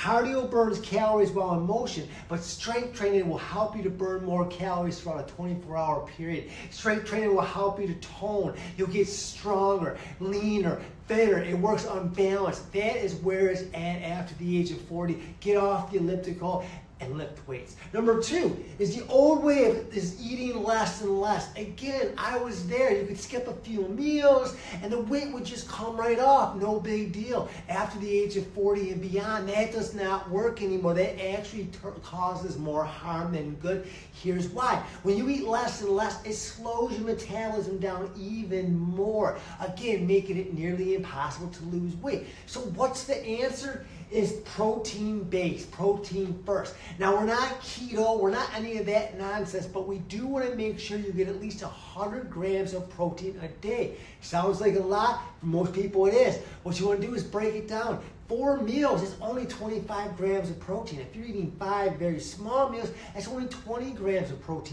Cardio burns calories while in motion, but strength training will help you to burn more calories throughout a 24-hour period. Strength training will help you to tone. You'll get stronger, leaner, fitter. It works on balance. That is where it's at after the age of 40. Get off the elliptical and lift weights. Number 2 is the old way of eating less and less. Again, I was there. You could skip a few meals and the weight would just come right off. No big deal. After the age of 40 and beyond, that does not work anymore. That actually causes more harm than good. Here's why. When you eat less and less, it slows your metabolism down even more. Again, making it nearly impossible to lose weight. So what's the answer? Is protein-based, protein first. Now, we're not keto, we're not any of that nonsense, but we do want to make sure you get at least 100 grams of protein a day. Sounds like a lot, for most people it is. What you want to do is break it down. 4 meals is only 25 grams of protein. If you're eating 5 very small meals, that's only 20 grams of protein.